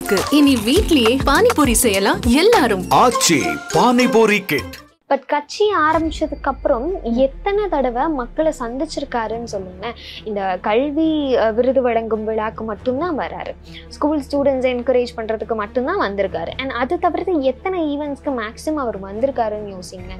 இருக்கு. இனி வீட்லயே பானிபூரி செய்யலாம் எல்லாரும். ஆச்சி பானிபூரி கிட். பட் கட்சி ஆரம்பிச்சதுக்கு அப்புறம் எத்தனை தடவை மக்களை சந்திச்சிருக்காருன்னு சொல்லுங்க. இந்த கல்வி விருது வழங்கும் விழாக்கு மட்டும்தான் வராரு, ஸ்கூல் ஸ்டூடெண்ட்ஸை என்கரேஜ் பண்றதுக்கு மட்டும்தான் வந்திருக்காரு. அண்ட் அது தவிர்த்து எத்தனை ஈவெண்ட்ஸ்க்கு மேக்ஸிமம் அவர் வந்திருக்காருன்னு யோசிங்க.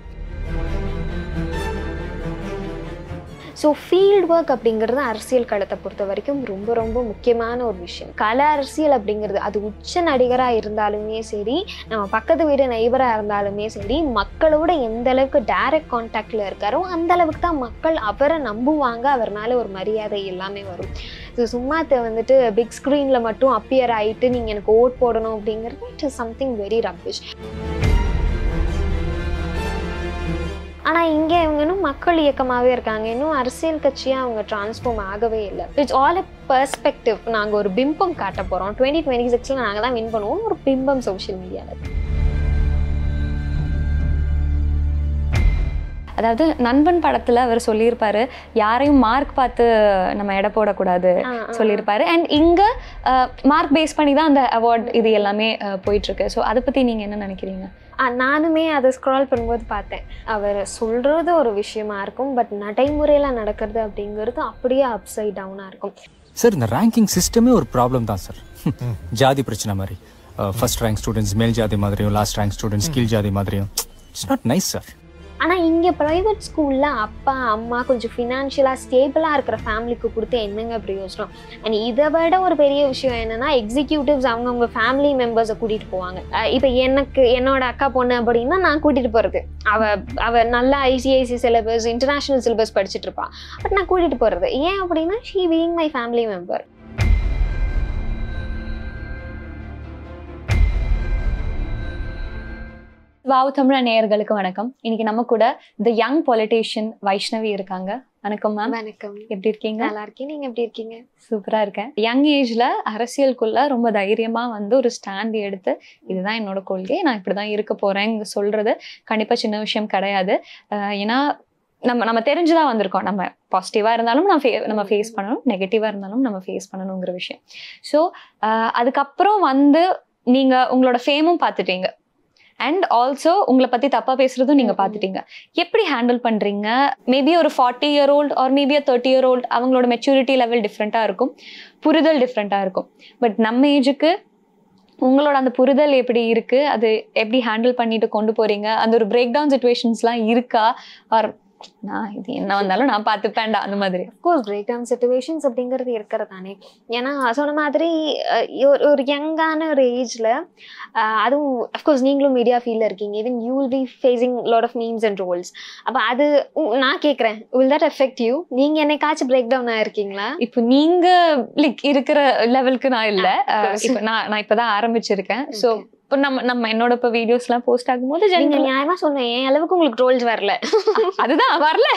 ஸோ ஃபீல்ட் ஒர்க் அப்படிங்கிறது அரசியல் களத்தை பொறுத்த வரைக்கும் ரொம்ப ரொம்ப முக்கியமான ஒரு விஷயம். கல அரசியல் அப்படிங்கிறது அது உச்ச நடிகராக இருந்தாலுமே சரி, நம்ம பக்கத்து வீடு நெய்பராக இருந்தாலுமே சரி, மக்களோட எந்த அளவுக்கு டைரக்ட் கான்டாக்டில் இருக்காரோ அந்த அளவுக்கு தான் மக்கள் அவரை நம்புவாங்க, அவர் மேலே ஒரு மரியாதை எல்லாமே வரும். ஸோ சும்மா வந்துட்டு பிக் ஸ்க்ரீனில் மட்டும் அப்பியர் ஆகிட்டு நீங்கள் எனக்கு ஓட் போடணும் அப்படிங்கிறது it is something very rubbish. ஆனால் இங்கே இவங்க இன்னும் மக்கள் இயக்கமாகவே இருக்காங்க, இன்னும் அரசியல் கட்சியாக அவங்க டிரான்ஸ்ஃபார்ம் ஆகவே இல்லை. It's all a perspective. நாங்கள் ஒரு பிம்பம் காட்ட போகிறோம், 2026 நாங்கள் தான் வின் பண்ணுவோம், ஒரு பிம்பம் சோஷியல் மீடியாவில். அதாவது நண்பன் படத்துல அவர் சொல்லியிருப்பாரு, யாரையும் மார்க் பார்த்து நம்ம எடை போடக்கூடாது சொல்லியிருப்பாரு. அண்ட் இங்க மார்க் பேஸ் பண்ணி தான் அந்த அவார்ட் இது எல்லாமே போயிட்டு இருக்கு. ஸோ அதை பத்தி நீங்க என்ன நினைக்கிறீங்க? நானுமே அதை ஸ்க்ரால் பண்ணும்போது பார்த்தேன். அவர் சொல்றது ஒரு விஷயமா இருக்கும், பட் நடைமுறையில் நடக்கிறது அப்படிங்கிறது அப்படியே அப்சைட் டவுனாக இருக்கும். சார் இந்த ரேங்கிங் சிஸ்டமே ஒரு ப்ராப்ளம் தான் சார். ஜாதி பிரச்சனை மாதிரி, ஃபர்ஸ்ட் ரேங்க் ஸ்டூடெண்ட்ஸ் மேல் ஜாதி மாதிரியும், லாஸ்ட் ரேங்க் ஸ்டூடெண்ட்ஸ் கீழ் ஜாதி மாதிரியும். It's not nice sir. ஆனால் இங்கே ப்ரைவேட் ஸ்கூலில் அப்பா அம்மா கொஞ்சம் ஃபினான்ஷியலாக ஸ்டேபிளாக இருக்கிற ஃபேமிலிக்கு கொடுத்து என்னங்க பிரயோஜனம்? அண்ட் இதை விட ஒரு பெரிய விஷயம் என்னென்னா, எக்ஸிக்யூட்டிவ்ஸ் அவங்கவுங்க ஃபேமிலி மெம்பர்ஸை கூட்டிகிட்டு போவாங்க. இப்போ என்னோட அக்கா பொண்ணு அப்படின்னா நான் கூட்டிகிட்டு போகிறது, அவள் நல்லா ஐசிஐசி சிலபஸ் இன்டர்நேஷ்னல் சிலபஸ் படிச்சுட்டு இருப்பாள், பட் நான் கூட்டிகிட்டு போகிறது ஏன் அப்படின்னா she being my family member. Wow தமிழா நேயர்களுக்கு வணக்கம். இன்னைக்கு நம்ம கூட தி யங் பொலிட்டீஷியன் வைஷ்ணவி இருக்காங்க. வணக்கம் மேம். வணக்கம். எப்படி இருக்கீங்க? நல்லா இருக்கேன், நீங்க எப்படி இருக்கீங்க? சூப்பரா இருக்கேன். யங் ஏஜ்ல அரசியலுக்குள்ள ரொம்ப தைரியமா ஒரு ஸ்டாண்ட் எடுத்து இதுதான் என்னோட கொள்கை, நான் இப்படிதான் இருக்க போறேன்னு சொல்றது கண்டிப்பா சின்ன விஷயம் கிடையாது. ஏன்னா நம்ம தெரிஞ்சுதான் வந்திருக்கோம், நம்ம பாசிட்டிவா இருந்தாலும் நம்ம ஃபேஸ் பண்ணணும், நெகட்டிவா இருந்தாலும் நம்ம ஃபேஸ் பண்ணணுங்கிற விஷயம். ஸோ அதுக்கப்புறம் நீங்க உங்களோட ஃபேமும் பார்த்துட்டீங்க, அண்ட் ஆல்சோ உங்களை பத்தி தப்பா பேசுறதும் நீங்க பாத்துட்டீங்க. எப்படி ஹேண்டில் பண்றீங்க? மேபி ஒரு 40-year-old ஆர் மேபி 30-year-old அவங்களோட மெச்சூரிட்டி லெவல் டிஃப்ரெண்டா இருக்கும், புரிதல் டிஃப்ரெண்டா இருக்கும். பட் நம்ம ஏஜுக்கு உங்களோட அந்த புரிதல் எப்படி இருக்கு, அது எப்படி ஹேண்டில் பண்ணிட்டு கொண்டு போறீங்க? அந்த ஒரு பிரேக் டவுன் சிச்சுவேஷன்ஸ்லாம் இருக்கா? ஆர் நான் இது என்ன வந்தாலும் நான் பார்த்துப்பேன்டா அந்த மாதிரி? அஃப்கோர்ஸ் பிரேக் டவுன் சிச்சுவேஷன்ஸ் அப்படிங்கிறது இருக்கிறதானே. ஏன்னா சொன்ன மாதிரி ஒரு யங்கான ஒரு ஏஜ்ல, அதுவும் அஃப்கோர்ஸ் நீங்களும் மீடியா ஃபீல்டில் இருக்கீங்க, even you will be facing lot of memes and trolls. அப்போ அது நான் கேட்குறேன், வில் தட் எஃபெக்ட் யூ? நீங்கள் என்னைக்காச்சும் பிரேக் டவுன் ஆயிருக்கீங்களா? இப்போ நீங்க இருக்கிற லெவலுக்கு நான் இல்லை, இப்போ நான் இப்போதான் ஆரம்பிச்சிருக்கேன். ஸோ இப்போ நம்ம என்னோட இப்போ வீடியோஸ்லாம் போஸ்ட் ஆகும்போது நியாயமா சொன்னேன், என் அளவுக்கு உங்களுக்கு ட்ரோல்ஸ் வரல. அதுதான் வரல,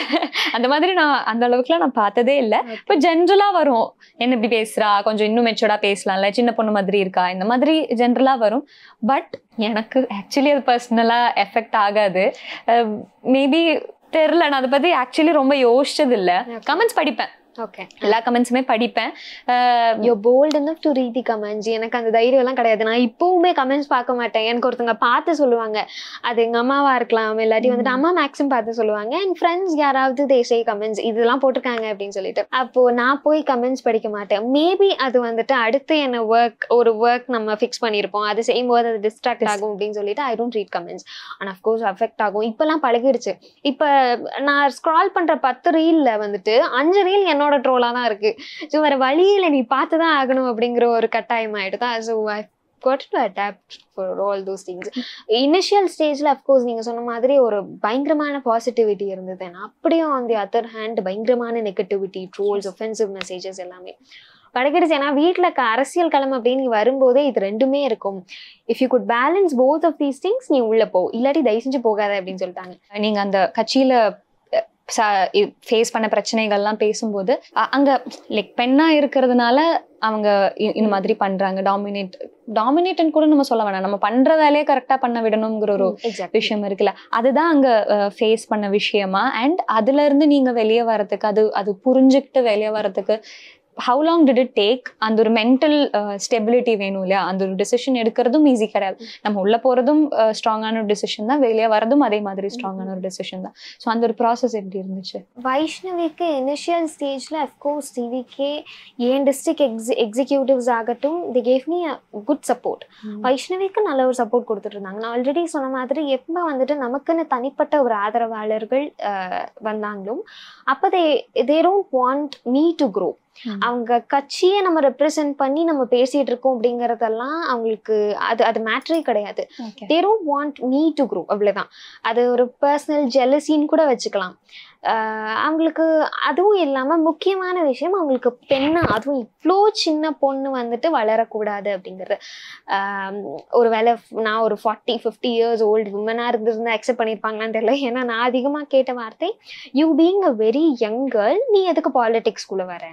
அந்த மாதிரி நான் அந்த அளவுக்குலாம் நான் பார்த்ததே இல்லை. இப்போ ஜென்ரலா வரும், என்ன இப்படி பேசுறா, கொஞ்சம் இன்னும் மெச்சூர்டா பேசலாம்ல, சின்ன பொண்ணு மாதிரி இருக்கா, இந்த மாதிரி ஜென்ரலா வரும். பட் எனக்கு ஆக்சுவலி அது பர்சனலா எஃபெக்ட் ஆகாது. மேபி தெரியல, நான் அதை பத்தி ஆக்சுவலி ரொம்ப யோசிச்சது இல்லை. கமெண்ட்ஸ் படிப்பேன், ஓகே, எல்லா கமெண்ட்ஸுமே படிப்பேன். You bolt enough to read the comments. எனக்கு அந்த தைரியம் எல்லாம் கிடையாது. நான் இப்பவுமே கமெண்ட்ஸ் பார்க்க மாட்டேன். எனக்கு ஒருத்தவங்க பார்த்து சொல்லுவாங்க, அது எங்க அம்மாவா இருக்கலாம், இல்லாட்டி அம்மா மேக்ஸிமம் பார்த்து சொல்லுவாங்க. அண்ட் ஃப்ரெண்ட்ஸ் யாராவது தேசே கமெண்ட்ஸ் இதெல்லாம் போட்டிருக்காங்க அப்படின்னு சொல்லிட்டு, அப்போ நான் போய் கமெண்ட்ஸ் படிக்க மாட்டேன். மேபி அது அடுத்து என்ன ஒரு ஒர்க் நம்ம ஃபிக்ஸ் பண்ணியிருப்போம், அது செய்யும்போது அது டிஸ்ட்ராக்ட் ஆகும் அப்படின்னு சொல்லிட்டு I don't read comments. And of course affect ஆகும். இப்பெல்லாம் பழகிடுச்சு. இப்போ நான் ஸ்க்ரால் பண்ற 10 ரீல்ல 5 ரீல் என்னோட ட்ரோலா தான் இருக்கு. ஸோ வேற வழியில நீ பார்த்துதான் ஆகணும் அப்படிங்கிற ஒரு கட்டாயம் ஆயிடுதான். So I got to adapt for all those things. Initial ஸ்டேஜ்ல அஃப்கோர்ஸ் நீங்க சொன்ன மாதிரி ஒரு பயங்கரமான பாசிட்டிவிட்டி இருந்தது. அப்படியும் ஆன் தி அதர் ஹேண்ட் பயங்கரமான நெகட்டிவிட்டி, ட்ரோல்ஸ், ஒஃபென்சிவ் மெசேஜஸ் எல்லாமே பழகிடுச்சு. ஏன்னா வீட்டில் அரசியல் களம் அப்படின்னு நீ வரும்போதே இது ரெண்டுமே இருக்கும். If you good balance both of these things நீ உள்ள போ, இல்லாட்டி தயவு செஞ்சு போகாத அப்படின்னு சொல்லிட்டாங்க. நீங்க அந்த கட்சியில ஃபேஸ் பண்ண பிரச்சனைகள்லாம் பேசும்போது அங்க பெண்ணா இருக்கிறதுனால அவங்க இந்த மாதிரி பண்றாங்க, டாமினேட்னு கூட நம்ம சொல்ல வேணாம், நம்ம பண்ற வேலையை கரெக்டா பண்ண விடணுங்கிற ஒரு விஷயம் இருக்குல்ல, அதுதான் அங்க ஃபேஸ் பண்ண விஷயமா. அண்ட் அதுல இருந்து நீங்க வெளியே வர்றதுக்கு, அது புரிஞ்சுக்கிட்டு வெளியே வர்றதுக்கு how long did it take? அந்த ஒரு மென்டல் ஸ்டெபிலிட்டி வேணும் இல்லையா? அந்த ஒரு டிசிஷன் எடுக்கிறதும் ஈஸி கிடையாது. நம்ம உள்ள போறதும் ஸ்ட்ராங்கான ஒரு டிசிஷன் தான், வெளியே வரதும் அதே மாதிரி ஸ்ட்ராங்கான ஒரு டிசிஷன் தான். ஸோ அந்த ஒரு ப்ராசஸ் எப்படி இருந்துச்சு? வைஷ்ணவிக்கு இனிஷியல் ஸ்டேஜில் அஃப்கோர்ஸ் டிவிக்கே ஏன் டிஸ்ட்ரிக்ட் எக்ஸிக்யூட்டிவ்ஸ் ஆகட்டும், they gave me a good support. வைஷ்ணவிக்கு நல்ல ஒரு சப்போர்ட் கொடுத்துட்டு இருந்தாங்க. நான் ஆல்ரெடி சொன்ன மாதிரி எப்போ வந்துட்டு நமக்குன்னு தனிப்பட்ட ஒரு ஆதரவாளர்கள் வந்தாங்களோ அப்போ they don't want me to grow. அவங்க கட்சியை நம்ம ரெப்ரசென்ட் பண்ணி நம்ம பேசிட்டு இருக்கோம் அப்படிங்கறதெல்லாம் அவங்களுக்கு அது மேட்டரே கிடையாது. they don't want me to grow, அவ்வளவுதான். அது ஒரு பர்சனல் ஜெலசின்னு கூட வச்சுக்கலாம். அவங்களுக்கு அதுவும் இல்லாம முக்கியமான விஷயம், அவங்களுக்கு பெண்ணா, அதுவும் இவ்வளோ சின்ன பொண்ணு வந்துட்டு வளரக்கூடாது அப்படிங்கிறது. ஒருவேளை நான் ஒரு 40-50 இயர்ஸ் ஓல்டு உமனா இருந்திருந்தா அக்செப்ட் பண்ணியிருப்பாங்களான்னு தெரியல. ஏன்னா நான் அதிகமா கேட்ட வார்த்தை, you being a very young girl, நீ எதுக்கு பாலிடிக்ஸ்குள்ள வர?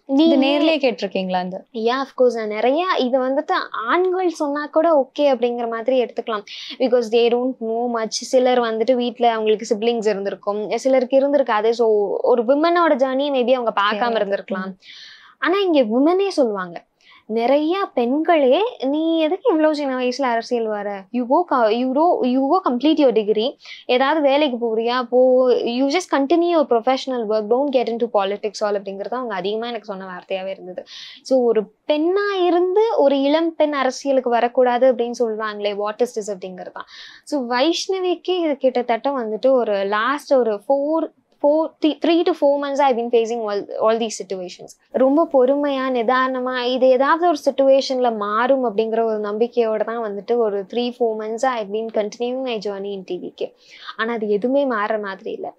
நீ நேர்லயே கேட்டிருக்கீங்களா? அந்த அஃப்கோர்ஸ் நான் நிறைய இதை வந்துட்டு ஆண்கள் சொன்னா கூட ஓகே அப்படிங்கிற மாதிரி எடுத்துக்கலாம். Because they don't know much. சிலர் வந்துட்டு வீட்டுல அவங்களுக்கு சிப்ளிங்ஸ் இருந்திருக்கும், சிலருக்கு இருந்திருக்காது. ஸோ ஒரு விமனோட ஜேர்னியை மேபி அவங்க பார்க்காம இருந்திருக்கலாம். ஆனா இங்க விமனே சொல்லுவாங்க, நிறைய பெண்களே, நீ எதுக்கு இவ்வளவு சின்ன வயசுல அரசியல் வர? You go complete your degree, ஏதாவது வேலைக்கு போறியா போ, you just continue your professional work, don't get into politics all அப்படிங்கிறது அவங்க அதிகமா எனக்கு சொன்ன வார்த்தையாவே இருந்தது. ஸோ ஒரு பெண்ணா இருந்து ஒரு இளம் பெண் அரசியலுக்கு வரக்கூடாது அப்படின்னு சொல்றாங்களே, வாட் இஸ் திஸ் அப்படிங்கிறது தான். ஸோ வைஷ்ணவிக்கு இது கிட்டத்தட்ட வந்துட்டு ஒரு லாஸ்ட் ஒரு 3 to 4 months I've been facing all these situations. ரொம்ப பொறுமையா நிதானமா இது ஏதாவது ஒரு சிச்சுவேஷன்ல மாறும் அப்படிங்கிற ஒரு நம்பிக்கையோட தான் வந்துட்டு ஒரு 3-4 months I've been continuing my journey in TVK. ஆனா அது எதுவுமே மாற மாதிரி இல்லை.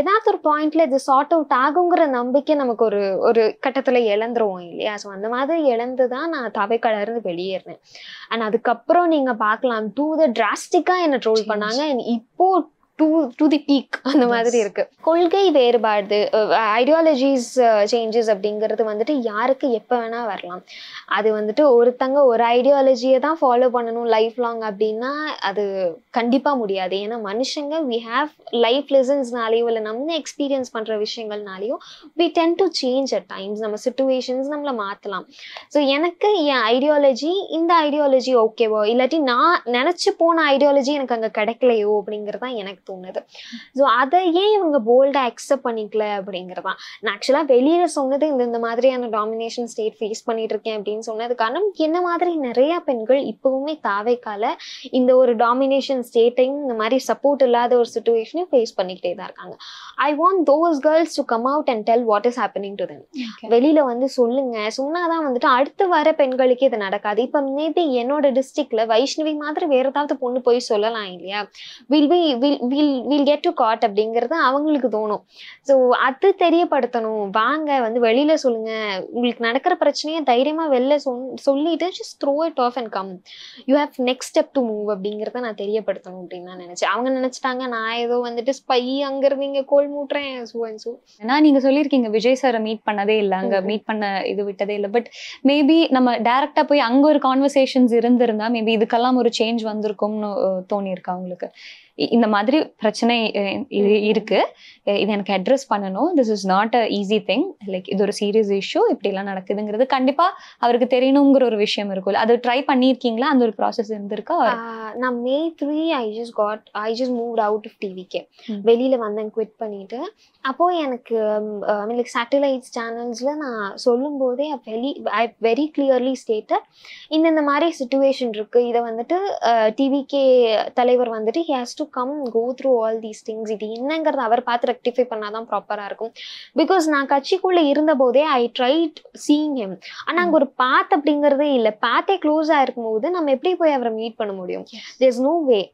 ஏதாவது ஒரு பாயிண்ட்ல இது சார்ட் அவுட் ஆகுங்கிற நம்பிக்கை நமக்கு ஒரு கட்டத்துல இழந்துருவோம் இல்லையா? ஸோ அந்த மாதிரி இழந்துதான் நான் தவைக்கலர்ந்து வெளியேறினேன். அண்ட் அதுக்கப்புறம் நீங்க பார்க்கலாம், டூ த டிராஸ்டிக்கா என்ன ட்ரோல் பண்ணாங்க. இப்போ டு தி பீக் அந்த மாதிரி இருக்கு. கொள்கை வேறுபாடு, ஐடியாலஜிஸ் சேஞ்சஸ் அப்படிங்கிறது வந்துட்டு யாருக்கு எப்போ வேணா வரலாம். அது வந்துட்டு ஒருத்தங்க ஒரு ஐடியாலஜியை தான் ஃபாலோ பண்ணணும் லைஃப் லாங் அப்படின்னா அது கண்டிப்பா முடியாது. ஏன்னா மனுஷங்க வி ஹாவ் லைஃப் லெசன்ஸ்னாலேயோ இல்லை நம்ம எக்ஸ்பீரியன்ஸ் பண்ற விஷயங்கள்னாலேயோ we tend to change at times. நம்ம சிச்சுவேஷன்ஸ் நம்மளை மாற்றலாம். ஸோ எனக்கு என் ஐடியாலஜி, இந்த ஐடியாலஜி ஓகேவோ, இல்லாட்டி நான் நினைச்சு போன ஐடியாலஜி எனக்கு அங்கே கிடைக்கலையோ அப்படிங்கிறது தான் எனக்கு தோணுது. ஸோ அதையே இவங்க போல்டா அக்செப்ட் பண்ணிக்கல அப்படிங்கிறதான். நான் ஆக்சுவலா வெளியில சொன்னது இந்த மாதிரியான டாமினேஷன் ஸ்டேட் ஃபேஸ் பண்ணிட்டு இருக்கேன் அப்படின்னு சொன்னது காரணம், என்ன மாதிரி நிறைய பெண்கள் இப்பவுமே தாவைக்கால இந்த ஒரு டாமினேஷன் ஸ்டேட்டையும் இந்த மாதிரி சப்போர்ட் இல்லாத ஒரு சிச்சுவேஷனையும் ஃபேஸ் பண்ணிக்கிட்டே தான் இருக்காங்க. I want those girls to come out and tell what is happening to them. வெளியில வந்து சொல்லுங்க, சொன்னாதான் வந்துட்டு அடுத்து வர பெண்களுக்கு இது நடக்காது. இப்ப மேபி என்னோட டிஸ்ட்ரிக்ட்ல வைஷ்ணவி மாதிரி வேற ஏதாவது பொண்ணு போய் சொல்லலாம் இல்லையா, வில் கெட் டு காட் அப்படிங்கிறது அவங்களுக்கு தோணும். ஸோ அது தெரியப்படுத்தணும். வாங்க வந்து வெளியில சொல்லுங்க, உங்களுக்கு நடக்கிற பிரச்சனையை தைரியமா வெளில சொல்லிட்டு just throw it of and come, you have next step to move அப்படிங்கிறத நான் தெரியப்படுத்தணும் அப்படின்னு நான் நினைச்சேன். அவங்க நினைச்சிட்டாங்க நான் ஏதோ வந்துட்டு ஸ்பை அங்க இருந்து இங்க கோல் மூட்டுறேன். ஏன்னா நீங்க சொல்லியிருக்கீங்க விஜய் சாரை மீட் பண்ணதே இல்லை, அங்க மீட் பண்ண இது விட்டதே இல்லை. பட் மேபி நம்ம டைரக்டா போய் அங்க ஒரு கான்வர்சேஷன்ஸ் இருந்திருந்தா மேபி இதுக்கெல்லாம் ஒரு சேஞ்ச் வந்திருக்கும்னு தோணியிருக்கா உங்களுக்கு? இந்த மாதிரி பிரச்சனை இருக்கு, இது எனக்கு அட்ரஸ் பண்ணணும், this is not a easy thing, like இது ஒரு சீரியஸ் இஷ்யூ, இப்படி எல்லாம் நடக்குதுங்கிறது கண்டிப்பா அவருக்கு தெரியணுங்கிற ஒரு விஷயம் இருக்கும்ல, அது ட்ரை பண்ணியிருக்கீங்களா? அந்த ஒரு ப்ராசஸ் இருந்திருக்கா? நான் May 3 I just moved out of TVK. வெளியில வந்தேன் குவிட் பண்ணிட்டு. அப்போ எனக்கு லைக் சேட்டலைட் சேனல்ஸ்ல நான் சொல்லும் போதே ஐ வெரி கிளியர்லி ஸ்டேட்டட் இந்த மாதிரி சிச்சுவேஷன் இருக்கு, இதை வந்துட்டு TVK தலைவர் வந்துட்டு he has to come go through all these things. இது என்னங்கிறது அவர் பார்த்து ரெக்டிஃபை பண்ணாதான் ப்ராப்பரா இருக்கும். பிகாஸ் நான் கட்சிக்குள்ள இருந்த போதே ஐ ட்ரைட் சீயிங் ஹிம். ஆனா அங்க ஒரு பாத் அப்படிங்கறதே இல்லை. பாத்தே க்ளோஸா இருக்கும் போது நம்ம எப்படி போய் அவரை மீட் பண்ண முடியும்? there's no way.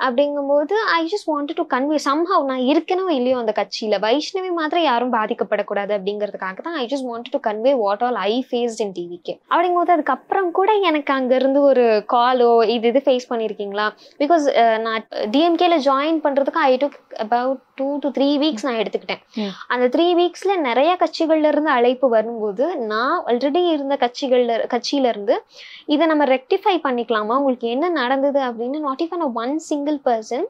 அப்படிங்கும்போது ஐ just wanted to convey somehow நான் இருக்கணும் இல்லையோ அந்த கட்சியில வைஷ்ணவி மாதிரி யாரும் பாதிக்கப்படக்கூடாது அப்படிங்கிறதுக்காக தான் I just wanted to convey what all I faced in TVK. அப்படிங்கும்போது அதுக்கப்புறம் கூட எனக்கு அங்க இருந்து ஒரு காலோ இது ஃபேஸ் பண்ணிருக்கீங்களா? பிகாஸ் நான் DMKல ஜாயின் பண்றதுக்கு ஐ டுக் அபவுட் 2 to 3 வீக்ஸ் நான் எடுத்துக்கிட்டேன். அந்த 3 வீக்ஸ்ல நிறைய கட்சிகள்ல இருந்து அழைப்பு வரும்போது நான் ஆல்ரெடி இருந்த கட்சியில இருந்து இதை நம்ம ரெக்டிஃபை பண்ணிக்கலாமா, உங்களுக்கு என்ன நடந்தது அப்படின்னு not even one single person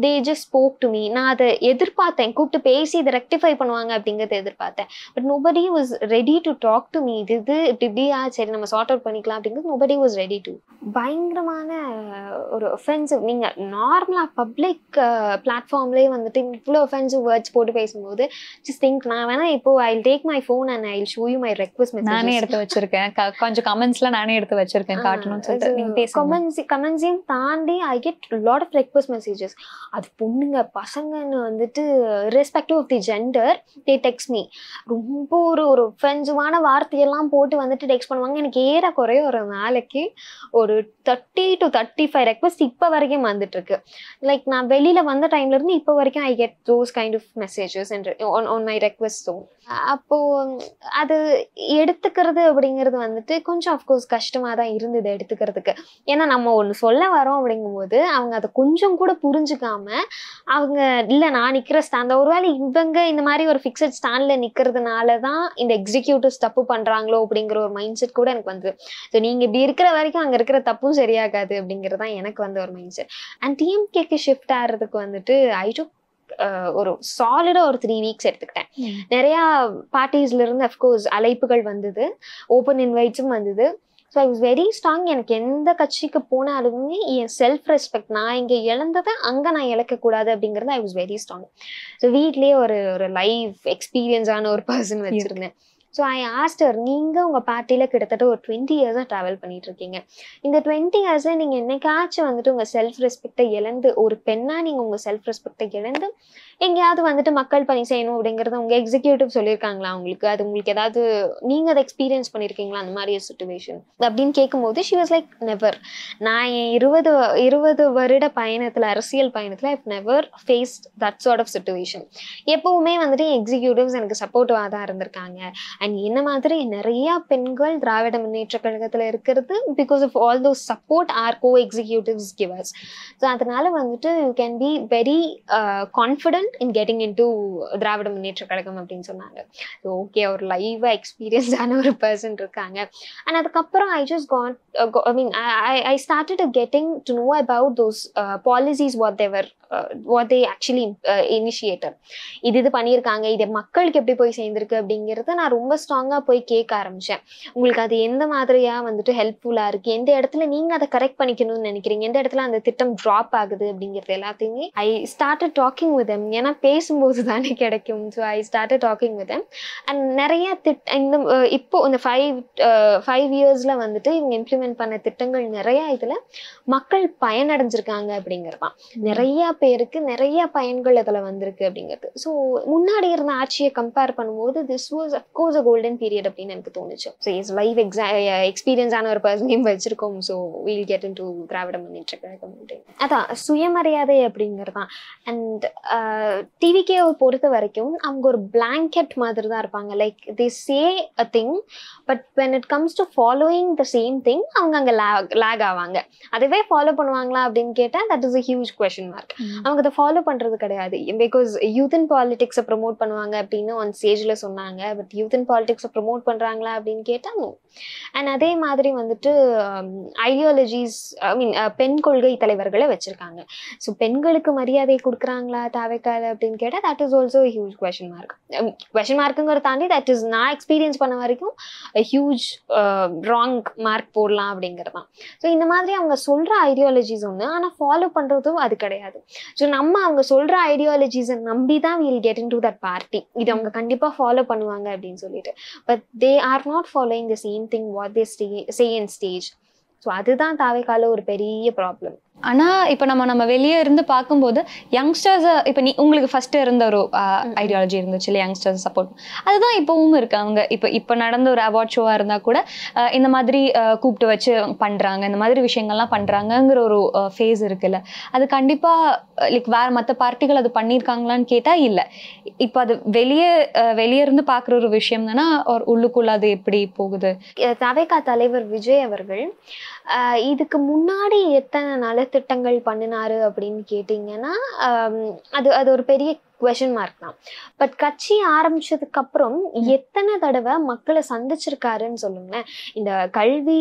they just spoke to me. நான் அதை எதிர்பார்த்தேன், கூப்பிட்டு பேசி இதை ரெக்டிஃபை பண்ணுவாங்க அப்படிங்கறத எதிர்பார்த்தேன். But nobody was ready to talk to me. இது இப்படியா சரி நம்ம சார்ட் அவுட் பண்ணிக்கலாம் அப்படிங்கிறது nobody was ready to. பயங்கரமான ஒரு ஒஃபென்சிவ், நீங்க நார்மலா பப்ளிக் பிளாட்ஃபார்ம்லயே வந்துட்டு இவ்வளோ ஒஃபென்சிவ் வேர்ட்ஸ் போட்டு பேசும்போது ஜஸ்ட் திங்க், நான் வேணா இப்போ I take my phone and I show you my request message. நானே எடுத்து வச்சிருக்கேன், கொஞ்சம் கமெண்ட்ஸ்ல நானே எடுத்து வச்சிருக்கேன் காட்டணும்னு சொல்லிட்டு. நீங்க பேசுங்க. கமெண்ட்ஸையும் தாண்டி I get lot of request messages. அது பொண்ணுங்க பசங்கன்னு வந்துட்டு respective of the gender they text me. ரொம்ப ஒரு ஒஃபென்சிவான வார்த்தையெல்லாம் போட்டு வந்துட்டு டெக்ஸ்ட் பண்ணுவாங்க. எனக்கு ஏறக்குறைய ஒரு நாளைக்கு ஒரு 30 to 35 ரெக்வெஸ்ட் இப்போ வரைக்கும் வந்துட்டு இருக்கு. லைக் நான் வெளியில வந்த டைம்ல இருந்து இப்போ வரைக்கும் I get those kind of messages on my request. So அப்போ அது எடுத்துக்கிறது அப்படிங்கிறது வந்துட்டு கொஞ்சம் அஃப்கோர்ஸ் கஷ்டமா தான் இருந்தது எடுத்துக்கிறதுக்கு. ஏன்னா நம்ம ஒன்று சொல்ல வரோம் அப்படிங்கும்போது அவங்க அதை கொஞ்சம் கூட புரிஞ்சுக்காம அவங்க இல்லை நான் நிற்கிற ஸ்டாண்ட், ஒருவேளை இவங்க இந்த மாதிரி ஒரு ஃபிக்ஸட் ஸ்டாண்ட்ல நிற்கிறதுனால தான் இந்த எக்ஸிக்யூட்டிவ்ஸ் தப்பு பண்றாங்களோ அப்படிங்கிற ஒரு மைண்ட் செட் கூட எனக்கு வந்து. ஸோ நீங்க இப்படி இருக்கிற வரைக்கும் அங்க இருக்கிற தப்பும் சரியாகாது அப்படிங்கிறது தான் எனக்கு வந்து ஒரு மைண்ட் செட். அண்ட் டிஎம்கேக்கு ஷிஃப்ட் ஆகிறதுக்கு வந்துட்டு ஐ டுக் ஒரு சாலிடா ஒரு 3 வீக்ஸ் எடுத்துக்கிட்டேன். நிறைய பார்ட்டிஸ்ல இருந்து அஃப்கோர்ஸ் அழைப்புகள் வந்தது, ஓப்பன் இன்வைட்ஸும் வந்தது. So I was very strong. எனக்கு எந்த கட்சிக்கு போனாலுமே என் செல்ஃப் ரெஸ்பெக்ட், நான் இங்கே இழந்ததை அங்கே நான் இழக்கக்கூடாது அப்படிங்கிறது I was very strong. So வீட்லேயே ஒரு லைஃப் எக்ஸ்பீரியன்ஸான ஒரு பர்சன் வச்சுருந்தேன். ஸோ ஐ ஆஸ்டர், நீங்கள் உங்கள் பார்ட்டியில் கிட்டத்தட்ட ஒரு 20 இயர்ஸாக ட்ராவல் பண்ணிட்டு இருக்கீங்க. இந்த 20 இயர்ஸை நீங்கள் என்னைக்காச்சும் வந்துட்டு உங்கள் செல்ஃப் ரெஸ்பெக்டை இழந்து, ஒரு பெண்ணாக நீங்கள் உங்கள் செல்ஃப் ரெஸ்பெக்டை இழந்து எங்கேயாவது வந்துட்டு மக்கள் பணி செய்யணும் அப்படிங்கிறத உங்கள் எக்ஸிக்யூட்டிவ் சொல்லியிருக்காங்களா உங்களுக்கு? அது உங்களுக்கு ஏதாவது நீங்கள் அதை எக்ஸ்பீரியன்ஸ் பண்ணியிருக்கீங்களா அந்த மாதிரி ஒரு சுச்சுவேஷன் அப்படின்னு கேட்கும்போது ஷி வாஸ் லைக் நெவர். நான் என் 20 வருட பயணத்தில், அரசியல் பயணத்தில் I've never faced that sort of situation. எப்பவுமே வந்துட்டு எக்ஸிக்யூட்டிவ்ஸ் எனக்கு சப்போர்ட்டிவாக தான் இருந்திருக்காங்க. அண்ட் என்ன மாதிரி நிறைய பெண்கள் திராவிட முன்னேற்ற கழகத்தில் இருக்கிறது because of all those support are go executives givers. So அதனால வந்துட்டு you can be very confident in getting into Dravida Munnetra Kazhagam அப்படின்னு சொன்னாங்க. ஸோ ஓகே, ஒரு லைவாக எக்ஸ்பீரியன்ஸான ஒரு பர்சன் இருக்காங்க. அண்ட் அதுக்கப்புறம் I just got I mean I started getting to know about those policies what they actually initiated. இது பண்ணியிருக்காங்க, இது மக்களுக்கு எப்படி போய் சேர்ந்திருக்கு அப்படிங்கிறத நான் ரொம்ப ஸ்ட்ராங்காக போய் கேட்க ஆரம்பித்தேன். உங்களுக்கு அது எந்த மாதிரியாக வந்துட்டு ஹெல்ப்ஃபுல்லாக இருக்குது, எந்த இடத்துல நீங்கள் அதை கரெக்ட் பண்ணிக்கணும்னு நினைக்கிறீங்க, எந்த இடத்துல அந்த திட்டம் ட்ராப் ஆகுது அப்படிங்கிறது எல்லாத்தையுமே I started talking with them. ஏன்னா பேசும்போது தானே கிடைக்கும். So I started talking with them. And நிறைய இந்த இப்போ இந்த 5 இயர்ஸில் வந்துட்டு இவங்க இம்ப்ளிமெண்ட் பண்ண திட்டங்கள் நிறையா இதில் மக்கள் பயனடைஞ்சிருக்காங்க அப்படிங்கிறதான். நிறைய பேருக்கு நிறைய பயன்கள் அதில் வந்திருக்கு அப்படிங்கிறது. ஸோ முன்னாடி இருந்த ஆட்சியை கம்பேர் பண்ணும்போது this was of course a golden period அப்படின்னு எனக்கு தோணுச்சு. ஸோ இஸ் லைஃப் எக்ஸ்பீரியன்ஸான ஒரு பர்சனையும் வச்சிருக்கோம். So we'll get into Dravida Munnetra Kazhagam. அதான் சுயமரியாதை அப்படிங்கிறதான். அண்ட் டிவிக்கே பொறுத்த வரைக்கும் அவங்க ஒரு பிளாங்கெட் மாதிரி தான் இருப்பாங்க. Like they say a thing but when it comes to following the same thing அவங்க அங்கே லேக் ஆவாங்க. அதுவே ஃபாலோ பண்ணுவாங்களா அப்படின்னு கேட்டால் that is a huge question mark. அவங்க அதை ஃபாலோ பண்றது கிடையாது. பிகாஸ் யூத் இன் பாலிடிக்ஸை ப்ரமோட் பண்ணுவாங்க அப்படின்னு ஆன் ஸ்டேஜ்ல சொன்னாங்க. பட் யூத் இன் பாலிடிக்ஸை ப்ரமோட் பண்றாங்களா அப்படின்னு கேட்டா நோ. அண்ட் அதே மாதிரி வந்துட்டு ஐடியாலஜிஸ், ஐ மீன் பெண் கொள்கை தலைவர்களை வச்சிருக்காங்க. ஸோ பெண்களுக்கு மரியாதை கொடுக்குறாங்களா தாவேக்கால அப்படின்னு கேட்டால் that is also huge question mark. Question மார்க்குங்கிறத தாண்டி தட் இஸ் நான் எக்ஸ்பீரியன்ஸ் பண்ண வரைக்கும் ஹியூஜ் ராங் மார்க் போடலாம் அப்படிங்கிறதான். ஸோ இந்த மாதிரி அவங்க சொல்ற ஐடியாலஜிஸ் ஒன்று, ஆனால் ஃபாலோ பண்றதும் அது கிடையாது. ஸோ நம்ம அவங்க சொல்ற ஐடியாலஜிஸை நம்பி தான் will get in to that party, இது அவங்க கண்டிப்பாக ஃபாலோ பண்ணுவாங்க அப்படின்னு சொல்லிட்டு. But they are not following the same thing what they say in stage. So அதுதான் தாவேக்கால ஒரு பெரிய ப்ராப்ளம். ஆனால் இப்போ நம்ம வெளியே இருந்து பார்க்கும்போது யங்ஸ்டர்ஸை இப்போ உங்களுக்கு ஃபஸ்ட்டு இருந்த ஒரு ஐடியாலஜி இருந்துச்சு இல்லை, யங்ஸ்டர்ஸ் சப்போர்ட், அதுதான் இப்போவும் இருக்கு. அவங்க இப்போ நடந்த ஒரு அவார்ட் ஷோவாக இருந்தால் கூட இந்த மாதிரி கூப்பிட்டு வச்சு பண்ணுறாங்க, இந்த மாதிரி விஷயங்கள்லாம் பண்ணுறாங்கங்கிற ஒரு ஃபேஸ் இருக்குல்ல. அது கண்டிப்பாக லைக் வேறு மற்ற பார்ட்டிகள் அது பண்ணியிருக்காங்களான்னு கேட்டால் இல்லை. இப்போ அது வெளியே இருந்து பார்க்குற ஒரு விஷயம் தானே, ஒரு உள்ளுக்குள்ள அது எப்படி போகுது. தவேகா தலைவர் விஜய் அவர்கள் இதுக்கு முன்னாடி எத்தனை நலத்திட்டங்கள் பண்ணினாரு அப்படின்னு கேட்டிங்கன்னா அது ஒரு பெரிய கொஷின் மார்க் தான். பட் கட்சி ஆரம்பிச்சதுக்கு அப்புறம் எத்தனை தடவை மக்களை சந்திச்சிருக்காருன்னு சொல்லுங்களேன். இந்த கல்வி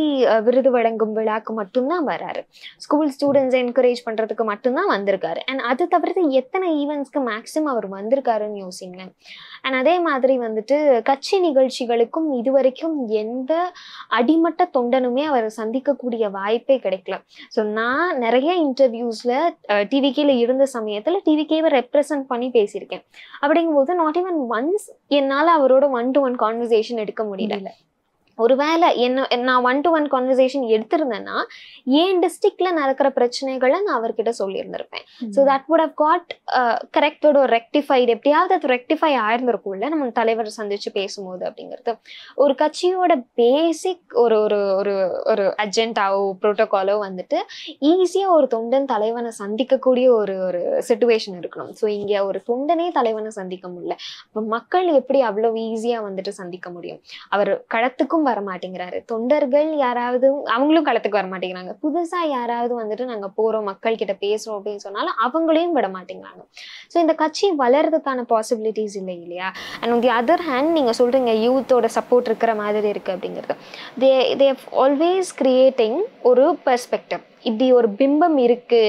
விருது வழங்கும் விழாக்கு மட்டும்தான் வராரு, ஸ்கூல் ஸ்டூடெண்ட்ஸ் என்கரேஜ் பண்றதுக்கு மட்டும்தான் வந்திருக்காரு. அண்ட் அது தவிர்த்து எத்தனை ஈவெண்ட்ஸ்க்கு மேக்ஸிமம் அவர் வந்திருக்காருன்னு யோசிங்களேன். அண்ட் அதே மாதிரி வந்துட்டு கட்சி நிகழ்ச்சிகளுக்கும் இதுவரைக்கும் எந்த அடிமட்ட தொண்டனுமே அவர் சந்திக்கக்கூடிய வாய்ப்பே கிடைக்கல. ஸோ நான் நிறைய இன்டர்வியூஸ்ல டிவிகேல இருந்த சமயத்துல டிவிகேவை ரெப்ரசன்ட் பண்ணி பேசியிருக்கேன். அப்படிங்கும்போது நாட் ஈவன் ஒன்ஸ் என்னால அவரோட 1-to-1 கான்வர்சேஷன் எடுக்க முடியல. ஒருவேளை நான் 1-to-1 கான்வர்சேஷன் எடுத்திருந்தேன்னா என் டிஸ்ட்ரிக்ட்ல நடக்கிற பிரச்சனைகளை நான் அவர்கிட்ட சொல்லியிருந்திருப்பேன். So that would have got corrected or rectified, எப்படியாவது அது ரெக்டிஃபை ஆயிருந்திருக்கும்ல நம்ம தலைவர் சந்திச்சு பேசும்போது. அப்படிங்கிறது ஒரு கட்சியோட பேசிக் ஒரு ஒரு ஒரு ஒரு அஜெண்டாவோ ப்ரோட்டோகாலோ வந்துட்டு ஈஸியாக ஒரு தொண்டன் தலைவனை சந்திக்கக்கூடிய ஒரு ஒரு சிச்சுவேஷன் இருக்கணும். ஸோ இங்கே ஒரு தொண்டனே தலைவனை சந்திக்க முடியல, இப்போ மக்கள் எப்படி அவ்வளோ ஈஸியாக வந்துட்டு சந்திக்க முடியும்? அவர் களத்துக்கும் வர மாட்டேங்கிறாரு, தொண்டர்கள் யாராவது அவங்களும் களத்துக்கு வர மாட்டேங்கிறாங்க, புதுசா யாராவது வந்துட்டு நாங்க போறோம் மக்கள் கிட்ட பேசுறோம் அப்படின்னு சொன்னாலும் அவங்களையும் விட மாட்டேங்கிறாங்க. ஸோ இந்த கட்சி வளர்றதுக்கான பாசிபிலிட்டிஸ் இல்லை இல்லையா? And on the other hand நீங்க சொல்றீங்க யூத்தோட சப்போர்ட் இருக்கிற மாதிரி இருக்கு அப்படிங்கிறது. தே ஆல்வேஸ் கிரியேட்டிங் ஒரு பெர்ஸ்பெக்டிவ், இப்படி ஒரு பிம்பம் இருக்கு.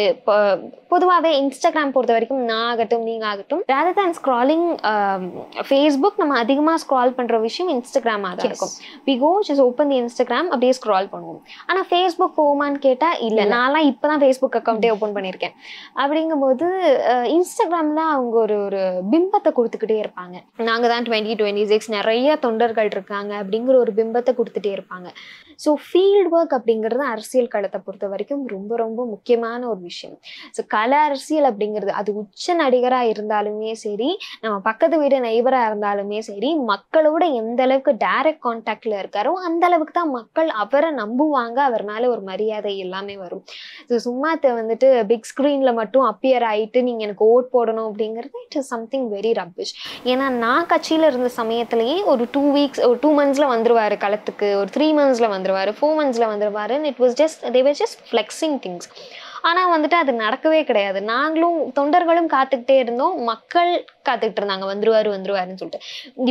பொதுவாகவே இன்ஸ்டாகிராம் பொறுத்த வரைக்கும் நான் ஆகட்டும் நீங்க ஆகட்டும், ரேதர் தேன் ஸ்க்ராலிங் ஃபேஸ்புக், நம்ம அதிகமாக ஸ்க்ரால் பண்ற விஷயம் இன்ஸ்டாகிராமாக தான் இருக்கும். We go just open the Instagram, அப்படியே ஸ்க்ரால் பண்ணுவோம். ஆனால் ஃபேஸ்புக் போகுமான்னு கேட்டால் இல்லை, நான்லாம் இப்போ தான் ஃபேஸ்புக் அக்கௌண்ட்டே ஓப்பன் பண்ணியிருக்கேன். அப்படிங்கும்போது இன்ஸ்டாகிராமில் அவங்க ஒரு ஒரு பிம்பத்தை கொடுத்துக்கிட்டே இருப்பாங்க. நாங்கள் தான் 2026 நிறைய தொண்டர்கள் இருக்காங்க அப்படிங்கிற ஒரு பிம்பத்தை கொடுத்துட்டே இருப்பாங்க. ஸோ ஃபீல்ட் ஒர்க் அப்படிங்கிறது அரசியல் களத்தை பொறுத்த வரைக்கும் ரொம்ப ரொம்ப முக்கியமான ஒரு விஷயம். ஸோ கல அரசியல் அப்படிங்கிறது அது உச்ச நடிகராக இருந்தாலுமே சரி, நம்ம பக்கத்து வீடு நெய்பராக இருந்தாலுமே சரி, மக்களோட எந்த அளவுக்கு டைரக்ட் கான்டாக்ட்ல இருக்காரோ அந்த அளவுக்கு தான் மக்கள் அவரை நம்புவாங்க, அவர் மேலே ஒரு மரியாதை எல்லாமே வரும். ஸோ சும்மா வந்துட்டு பிக் ஸ்க்ரீனில் மட்டும் அப்பியர் ஆகிட்டு நீங்கள் எனக்கு ஓட் போடணும் அப்படிங்கிறது it is something very rubbish. ஏன்னா நான் கட்சியில் இருந்த சமயத்திலேயே ஒரு 2 weeks ஒரு 2 months வந்துருவாரு களத்துக்கு, ஒரு 3 months வந்துருவாரு, 4 months வந்துருவாரு. It was just they were just flexing things. ஆனால் வந்துட்டு அது நடக்கவே கிடையாது. நாங்களும் தொண்டர்களும் காத்துக்கிட்டே இருந்தோம், மக்கள் காத்துக்கிட்டு இருந்தாங்க வந்துருவாருன்னு சொல்லிட்டு.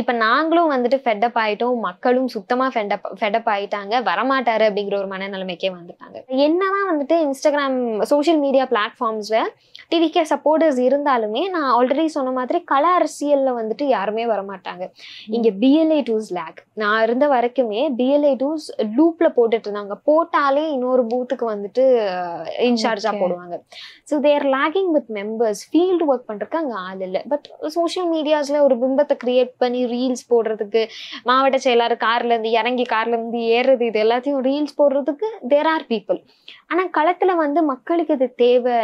இப்போ நாங்களும் வந்துட்டு ஃபெட்டப் ஆகிட்டோம், மக்களும் சுத்தமாக ஃபெட்டப் ஆகிட்டாங்க, வரமாட்டாரு அப்படிங்கிற ஒரு மனநிலைமைக்கே வந்துட்டாங்க. என்னதான் வந்துட்டு இன்ஸ்டாகிராம் சோஷியல் மீடியா பிளாட்ஃபார்ம்ஸில் டிவிகே சப்போர்ட்டர்ஸ் இருந்தாலுமே நான் ஆல்ரெடி சொன்ன மாதிரி கல அரசியலில் வந்துட்டு யாருமே வரமாட்டாங்க. இங்கே BLA 2's லேக், நான் இருந்த வரைக்குமே BLA 2's லூப்பில் போட்டுட்டு இருந்தாங்க, போட்டாலே இன்னொரு பூத்துக்கு வந்துட்டு இன்சார்ஜாக போடுவாங்க. So there lacking with members, field work பண்ணுறதுக்கு அங்கே ஆள் இல்லை. பட் சோஷியல் மீடியாஸில் ஒரு பிம்பத்தை கிரியேட் பண்ணி ரீல்ஸ் போடுறதுக்கு, மாவட்ட செயலாளர் கார்லேருந்து இறங்கி கார்லேருந்து ஏறுறது, இது எல்லாத்தையும் ரீல்ஸ் போடுறதுக்கு தேர் ஆர் பீப்புள். ஆனால் களத்தில் வந்து மக்களுக்கு இது தேவை,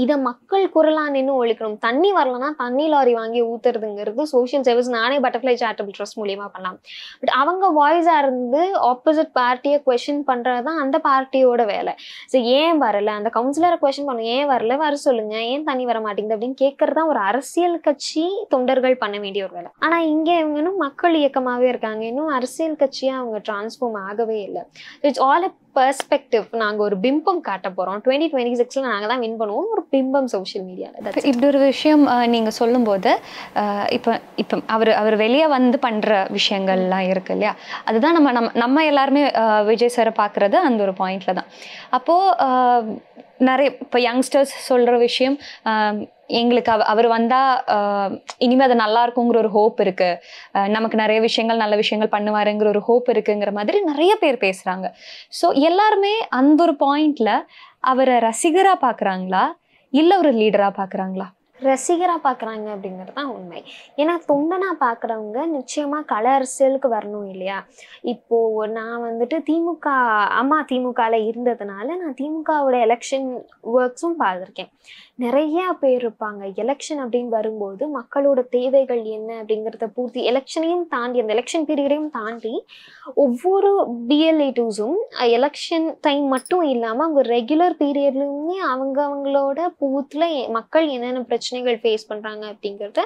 இதை மக்கள் குரலான்னு இன்னும் ஒழிக்கணும். தண்ணி வரலன்னா தண்ணி லாரி வாங்கி ஊத்துறதுங்கிறது சோஷியல் சர்வீஸ் நானே பட்டர்ஃப்ளை சேரிட்டபிள் ட்ரஸ்ட் மூலியமா பண்ணலாம். பட் அவங்க வாய்ஸா இருந்து ஆப்போசிட் பார்ட்டியை கொஸ்டின் பண்றதுதான் அந்த பார்ட்டியோட வேலை. ஸோ ஏன் வரல, அந்த கவுன்சிலரை கொஸ்டின் பண்ணுங்க, ஏன் வரல, வர சொல்லுங்க, ஏன் தண்ணி வர மாட்டேங்குது அப்படின்னு கேட்கறதுதான் ஒரு அரசியல் கட்சி தொண்டர்கள் பண்ண வேண்டிய ஒரு வேலை. ஆனா இங்க இவங்க இன்னும் மக்கள் இயக்கமாவே இருக்காங்க, இன்னும் அரசியல் கட்சியா அவங்க டிரான்ஸ்ஃபார்ம் ஆகவே இல்லை. It's all a perspective. நாங்கள் ஒரு பிம்பம் காட்ட போகிறோம், 2026 நாங்கள் தான் வின் பண்ணுவோம், ஒரு பிம்பம் சோஷியல் மீடியாவில். இப்படி ஒரு விஷயம் நீங்கள் சொல்லும்போது இப்போ அவர் வெளியே வந்து பண்ணுற விஷயங்கள்லாம் இருக்கு இல்லையா, அதுதான் நம்ம எல்லாருமே விஜய் சாரை பார்க்குறது அந்த ஒரு பாயிண்ட்ல தான். அப்போது நிறைய இப்போ யங்ஸ்டர்ஸ் சொல்கிற விஷயம், எங்களுக்கு அவர் வந்தால் இனிமேல் அது நல்லா இருக்குங்கிற ஒரு ஹோப் இருக்குது, நமக்கு நிறைய விஷயங்கள் நல்ல விஷயங்கள் பண்ணுவாருங்கிற ஒரு ஹோப் இருக்குங்கிற மாதிரி நிறைய பேர் பேசுகிறாங்க. ஸோ எல்லாருமே அந்த ஒரு பாயிண்டில் அவரை ரசிகராக பார்க்குறாங்களா இல்லை ஒரு லீடராக பார்க்குறாங்களா? ரசிகராக பார்க்குறாங்க அப்படிங்கிறது தான் உண்மை. ஏன்னா தொண்டனாக பார்க்குறவங்க நிச்சயமாக கல அரசியலுக்கு வரணும் இல்லையா? இப்போது நான் வந்துட்டு திமுகவில் இருந்ததுனால நான் திமுகவோட எலெக்ஷன் ஒர்க்ஸும் பார்த்துருக்கேன். நிறையா பேர் இருப்பாங்க, எலெக்ஷன் அப்படின்னு வரும்போது மக்களோட தேவைகள் என்ன அப்படிங்கிறத பூர்த்தி, எலெக்ஷனையும் தாண்டி அந்த எலெக்ஷன் பீரியடையும் தாண்டி ஒவ்வொரு BLA 2'ஸும் எலெக்ஷன் டைம் மட்டும் இல்லாமல் அவங்க ரெகுலர் பீரியட்லையுமே அவங்களோட பூத்தில் மக்கள் என்னென்ன பிரச்சனை பிரச்சனைகள் ஃபேஸ் பண்றாங்க அப்படிங்கறத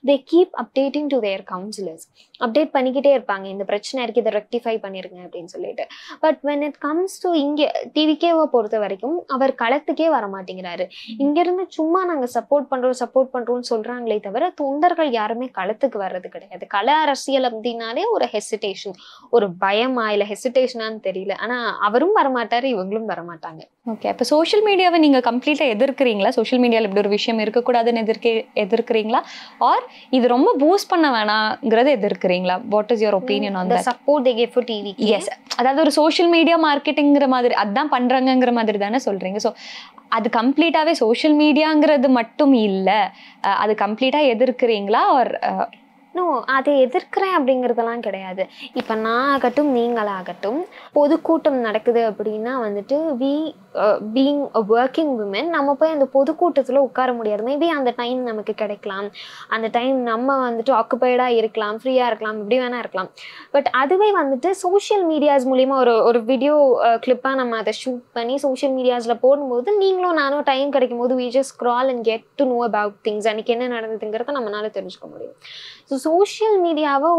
they keep updating to their counselors. Update பண்ணிக்கிட்டே இருப்பாங்க, இந்த பிரச்சனை இருக்கு, இதை ரெக்டிஃபை பண்ணிருங்க அப்படின்னு சொல்லிட்டு. But when it comes to இங்க டிவிகேவை பொறுத்த வரைக்கும் அவர் களத்துக்கே வர மாட்டேங்கிறாரு. இங்க இருந்து சும்மா நாங்க சப்போர்ட் பண்றோம்னு சொல்றாங்களே தவிர தொண்டர்கள் யாருமே களத்துக்கு வர்றது கிடையாது. கள அரசியல் அப்படின்னாலே ஒரு ஹெசிடேஷன், ஒரு பயமா இல்ல ஹெசிடேஷனான்னு தெரியல. ஆனா அவரும் வரமாட்டாரு, இவங்களும் வரமாட்டாங்க. ஓகே, அப்போ சோஷியல் மீடியாவை நீங்க கம்ப்ளீட்டா எதிர்க்கிறீங்களா? சோஷியல் மீடியால இப்படி ஒரு விஷயம் இருக்கக்கூடாதுன்னு எதிர்க்கிறீங்களா? ஆர் இது ரொம்ப பூஸ்ட் பண்ண வேணாங்கிறத எதிர்க்கிறீங்களா? What is your opinion on that? Support they give for TV. Yes, அதாவது ஒரு சோஷியல் மீடியா மார்க்கெட்டிங்கிற மாதிரி அதான் பண்றாங்கங்கிற மாதிரி தானே சொல்றீங்க. ஸோ அது கம்ப்ளீட்டாவே சோஷியல் மீடியாங்கிறது மட்டும் இல்லை, அது கம்ப்ளீட்டா எதிர்க்கிறீங்களா? ஆர் நோ, அதை எதிர்க்கிறேன் அப்படிங்கிறதெல்லாம் கிடையாது. இப்போ நான் ஆகட்டும் நீங்களாகட்டும் பொதுக்கூட்டம் நடக்குது அப்படின்னா வந்துட்டு பீயிங் அ ஒர்க்கிங் விமன் நம்ம போய் அந்த பொதுக்கூட்டத்தில் உட்கார முடியாது. மேபி அந்த டைம் நமக்கு கிடைக்கலாம், அந்த டைம் நம்ம வந்துட்டு ஆக்குபைடாக இருக்கலாம், ஃப்ரீயாக இருக்கலாம், இப்படி வேணா இருக்கலாம். பட் அதுவே வந்துட்டு சோஷியல் மீடியாஸ் மூலிமா ஒரு வீடியோ கிளிப்பாக நம்ம அதை ஷூட் பண்ணி சோஷியல் மீடியாஸில் போடும்போது நீங்களும் நானும் டைம் கிடைக்கும் போது we just scroll and get to know about things. அன்றைக்கி என்ன நடந்ததுங்கிறத நம்மளால தெரிஞ்சுக்க முடியும். ஸோ சோஷியல் மீடியாவை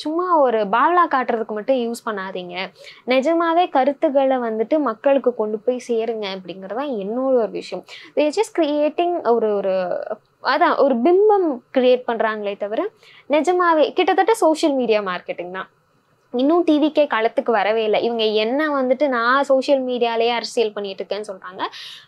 சும்மா ஒரு பாவலா காட்டுறதுக்கு மட்டும் யூஸ் பண்ணாதீங்க. நிஜமாவே கருத்துக்களை வந்துட்டு மக்களுக்கு கொண்டு போய் சேருங்க அப்படிங்கிறது தான் என்னோட ஒரு விஷயம். they just creating அதான் ஒரு பிம்பம் கிரியேட் பண்றாங்களே தவிர நிஜமாவே கிட்டத்தட்ட சோஷியல் மீடியா மார்க்கெட்டிங் தான். இன்னும் டிவிக்கே களத்துக்கு வரவே இல்லை. இவங்க என்ன வந்துட்டு நான் சோஷியல் மீடியாலேயே அரசியல் பண்ணிட்டு இருக்கேன்னு சொல்றாங்க.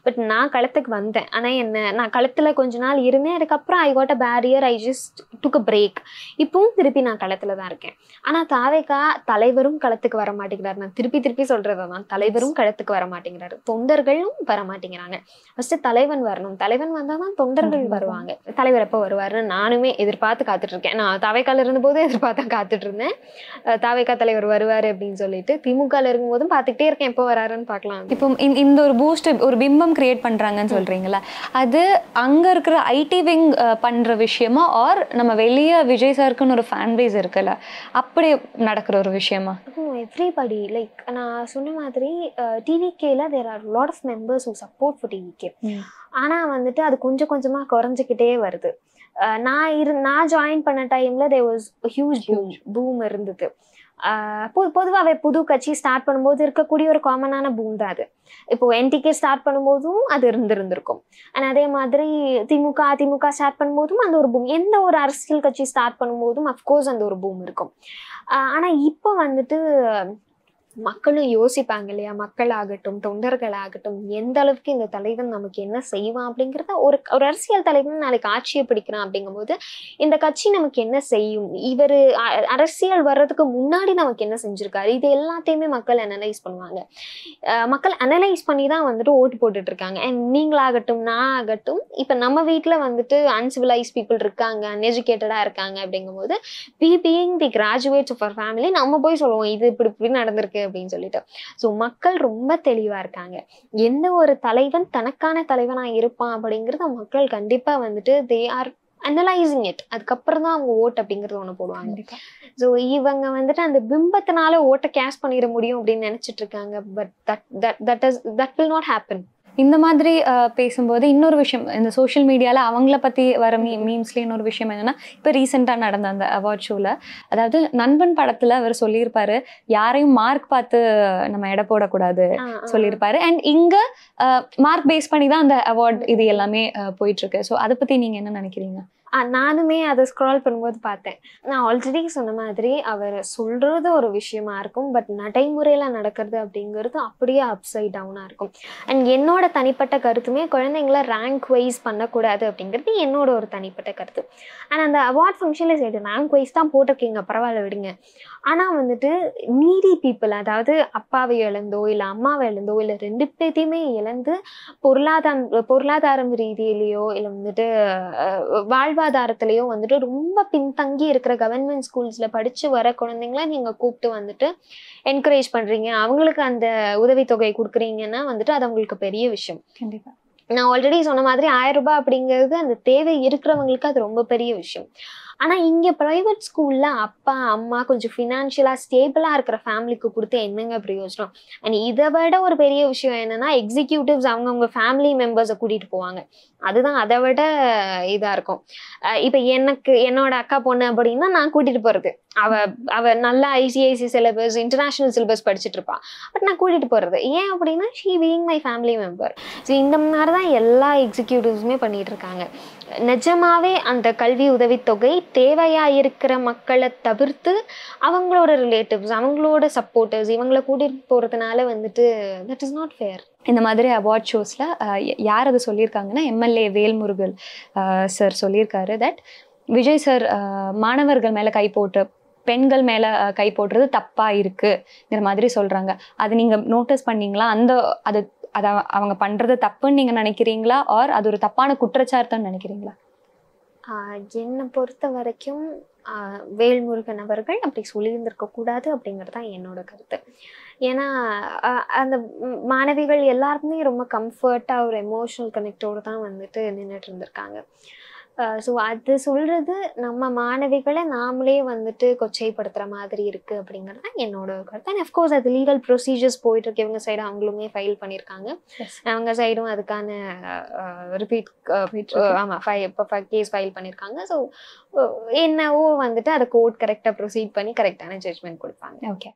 பட் நான் களத்துக்கு வந்தேன். ஆனா நான் களத்துல கொஞ்ச நாள் இருந்தேன், அதுக்கப்புறம் I got a barrier, I just took a break. இப்பவும் திருப்பி நான் களத்துல தான் இருக்கேன். ஆனா தாவேகா தலைவரும் களத்துக்கு வர மாட்டேங்கிறாரு. நான் திருப்பி சொல்றதான், தலைவரும் களத்துக்கு வர மாட்டேங்கிறாரு, தொண்டர்களும் வர மாட்டேங்கிறாங்க. ஃபர்ஸ்ட் தலைவன் வரணும், தலைவன் வந்தாதான் தொண்டர்கள் வருவாங்க. தலைவர் எப்போ வருவாருன்னு நானுமே எதிர்பார்த்து காத்துட்டு இருக்கேன். நான் தாவேகால இருந்த போது எதிர்பார்த்தா காத்துட்டு இருந்தேன் தாவேகா தலைவர் வருவாரு அப்படின்னு சொல்லிட்டு. திமுகல இருக்கும் போதும் பார்த்துக்கிட்டே இருக்கேன் எப்போ வராருன்னு பார்க்கலாம். இப்போ இந்த ஒரு பூஸ்ட் ஒரு பிம்பம் கிரியேட் பண்றாங்கன்னு சொல்றீங்களா, அது அங்க இருக்கிற ஐடி விங் பண்ற விஷயமா ஆர் நம்ம வெளியே விஜய் சாருக்குன்னு ஒரு ஃபேன் பேஸ் இருக்குல்ல அப்படி நடக்கிற ஒரு விஷயமா? எவ்ரிபடி லைக் நான் சொன்ன மாதிரி டிவிகேல there are lot of members who support for TVK. ஆனா வந்துட்டு அது கொஞ்சம் கொஞ்சமா குறைஞ்சிக்கிட்டே வருது. நான் ஜாயின் பண்ண டைம்ல தேர் வாஸ் ஹியூஜ் பூம் இருந்தது. பொதுவாகவே புது கட்சி ஸ்டார்ட் பண்ணும்போது இருக்கக்கூடிய ஒரு காமனான பூம் தான் அது. இப்போ என்டிகே ஸ்டார்ட் பண்ணும்போதும் அது இருந்திருக்கும். அண்ட் அதே மாதிரி அதிமுக ஸ்டார்ட் பண்ணும்போதும் அந்த ஒரு பூம், எந்த ஒரு அரசியல் கட்சி ஸ்டார்ட் பண்ணும்போதும் அஃப்கோர்ஸ் அந்த ஒரு பூம் இருக்கும். ஆனா இப்போ வந்துட்டு மக்களும் யோசிப்பாங்க இல்லையா, மக்களாகட்டும் தொண்டர்களாகட்டும் எந்த அளவுக்கு இந்த தலைவன் நமக்கு என்ன செய்வான் அப்படிங்கிறத ஒரு அரசியல் தலைவன் நாளைக்கு ஆட்சியை பிடிக்கிறான் அப்படிங்கும்போது இந்த கட்சி நமக்கு என்ன செய்யும், இவர் அரசியல் வர்றதுக்கு முன்னாடி நமக்கு என்ன செஞ்சிருக்காரு, இது எல்லாத்தையுமே மக்கள் அனலைஸ் பண்ணுவாங்க. மக்கள் அனலைஸ் பண்ணி தான் வந்துட்டு ஓட்டு போட்டுட்டு இருக்காங்க. அண்ட் நீங்களாகட்டும் நான் ஆகட்டும் இப்போ நம்ம வீட்டில் வந்துட்டு அன்சிவிலைஸ் பீப்புள் இருக்காங்க, அன்எஜுகேட்டடாக இருக்காங்க அப்படிங்கும்போது being the graduates of our family நம்ம போய் சொல்லுவோம் இது இப்படி நடந்திருக்கு அப்படின்னு சொல்லிட்டு. ஸோ மக்கள் ரொம்ப தெளிவா இருக்காங்க. எந்த ஒரு தலைவன் தனக்கான தலைவனா இருப்பான் அப்படிங்கறத மக்கள் கண்டிப்பா வந்துட்டு தே ஆர் அனலைசிங் இட். அதுக்கப்புறம் தான் அவங்க ஓட் அப்படிங்கறது ஒண்ணு போடுவாங்க. ஸோ இவங்க வந்துட்டு அந்த பிம்பத்தினால ஓட்டை கேஷ் பண்ணிட முடியும் அப்படின்னு நினைச்சிட்டு இருக்காங்க. But that will not happen. இந்த மாதிரி பேசும்போது இன்னொரு விஷயம், இந்த சோஷியல் மீடியாவில் அவங்கள பற்றி வர மீம்ஸ்ல இன்னொரு விஷயம் என்னன்னா, இப்போ ரீசெண்டாக நடந்த அந்த அவார்ட் ஷோவில், அதாவது நண்பன் படத்தில் அவர் சொல்லியிருப்பாரு யாரையும் மார்க் பார்த்து நம்ம எடை போடக்கூடாது சொல்லியிருப்பாரு. அண்ட் இங்கே மார்க் பேஸ் பண்ணி தான் அந்த அவார்ட் இது எல்லாமே போயிட்டு இருக்கு. ஸோ அதை பற்றி நீங்கள் என்ன நினைக்கிறீங்க? நானுமே அதை ஸ்க்ரால் பண்ணும்போது பார்த்தேன். நான் ஆல்ரெடி சொன்ன மாதிரி அவர் சொல்றது ஒரு விஷயமா இருக்கும், பட் நடைமுறையில நடக்கிறது அப்படிங்கிறது அப்படியே அப்சைட் டவுனா இருக்கும். அண்ட் என்னோட தனிப்பட்ட கருத்துமே குழந்தைங்கள ரேங்க் வைஸ் பண்ணக்கூடாது அப்படிங்கிறது என்னோட ஒரு தனிப்பட்ட கருத்து. ஆனால் அந்த அவார்ட் ஃபங்க்ஷன்ல சரி ரேங்க் வைஸ் தான் போட்டிருக்கீங்க, பரவாயில்ல விடுங்க. ஆனால் வந்துட்டு நீடி பீப்புள், அதாவது அப்பாவை இழந்தோ இல்லை அம்மாவை இழந்தோ இல்லை ரெண்டு பேர்த்தையுமே இழந்து பொருளாதாரம் ரீதியிலையோ இல்லை வந்துட்டு வாழ்வாதாரத்திலையோ வந்துட்டு ரொம்ப பின்தங்கி இருக்கிற கவர்மெண்ட் ஸ்கூல்ஸ்ல படிச்சு வர குழந்தைங்கள நீங்க கூப்பிட்டு வந்துட்டு என்கரேஜ் பண்றீங்க, அவங்களுக்கு அந்த உதவித்தொகை கொடுக்குறீங்கன்னா வந்துட்டு அது அவங்களுக்கு பெரிய விஷயம். கண்டிப்பா நான் ஆல்ரெடி சொன்ன மாதிரி 1000 ரூபாய் அப்படிங்கிறது அந்த தேவை இருக்கிறவங்களுக்கு அது ரொம்ப பெரிய விஷயம். ஆனால் இங்கே ப்ரைவேட் ஸ்கூலில் அப்பா அம்மா கொஞ்சம் ஃபினான்ஷியலாக ஸ்டேபிளாக இருக்கிற ஃபேமிலிக்கு கொடுத்து என்னங்க பிரயோஜனம்? அண்ட் இதை விட ஒரு பெரிய விஷயம் என்னன்னா, எக்ஸிக்யூட்டிவ்ஸ் அவங்கவுங்க ஃபேமிலி மெம்பர்ஸை கூட்டிகிட்டு போவாங்க. அதுதான் அதை விட இதாக இருக்கும். இப்போ என்னோட அக்கா பொண்ணு அப்படின்னா நான் கூட்டிகிட்டு போகிறது, அவ நல்லா ஐசிஐசி சிலபஸ் இன்டர்நேஷ்னல் சிலபஸ் படிச்சுட்டு இருப்பா. பட் நான் கூட்டிகிட்டு போகிறது ஏன் அப்படின்னா, she being my family member. So இந்த மாதிரி தான் எல்லா எக்ஸிக்யூட்டிவ்ஸுமே பண்ணிகிட்டு இருக்காங்க. நிஜமாவே அந்த கல்வி உதவித்தொகை தேவையாக இருக்கிற மக்களை தவிர்த்து அவங்களோட ரிலேட்டிவ்ஸ் அவங்களோட சப்போர்ட்டர்ஸ் இவங்களை கூட்டிகிட்டு போகிறதுனால வந்துட்டு தட் இஸ் நாட் ஃபேர். இந்த மாதிரி அவார்ட் ஷோஸில் யார் அதை சொல்லியிருக்காங்கன்னா, எம்எல்ஏ வேல்முருகன் சார் சொல்லியிருக்காரு தட் விஜய் சார் மாணவர்கள் மேலே கை போட்டு பெண்கள் மேலே கை போடுறது தப்பாக இருக்குங்கிற மாதிரி சொல்கிறாங்க. அது நீங்கள் நோட்டீஸ் பண்ணீங்களா? அதை அவங்க பண்ணுறது தப்புன்னு நீங்கள் நினைக்கிறீங்களா, ஆர் அது ஒரு தப்பான குற்றச்சாட்டுன்னு நினைக்கிறீங்களா? என்னை பொறுத்த வரைக்கும் வேல்முருகன் அவர்கள் அப்படி சொல்லியிருந்திருக்க கூடாது அப்படிங்கிறது தான் என்னோட கருத்து. ஏன்னா அந்த மாணவிகள் எல்லாருக்குமே ரொம்ப கம்ஃபர்ட்டாக ஒரு எமோஷனல் கனெக்டோடு தான் வந்துட்டு நின்றுட்டு இருந்திருக்காங்க. ஸோ அது சொல்கிறது நம்ம மாணவிகளை நாமளே வந்துட்டு கொச்சைப்படுத்துகிற மாதிரி இருக்குது அப்படிங்கிறது தான் என்னோட கருத்து. அண்ட் அஃப்கோர்ஸ் அது லீகல் ப்ரொசீஜர்ஸ் போயிட்டுருக்கு. இவங்க சைடு அவங்களுமே ஃபைல் பண்ணியிருக்காங்க, அவங்க சைடும் அதுக்கான ரிப்பீட் ஆமாம் இப்போ கேஸ் ஃபைல் பண்ணியிருக்காங்க. ஸோ என்னவோ வந்துட்டு அதை கோர்ட் கரெக்டாக ப்ரொசீட் பண்ணி கரெக்டான ஜட்ஜ்மெண்ட் கொடுப்பாங்க. ஓகே.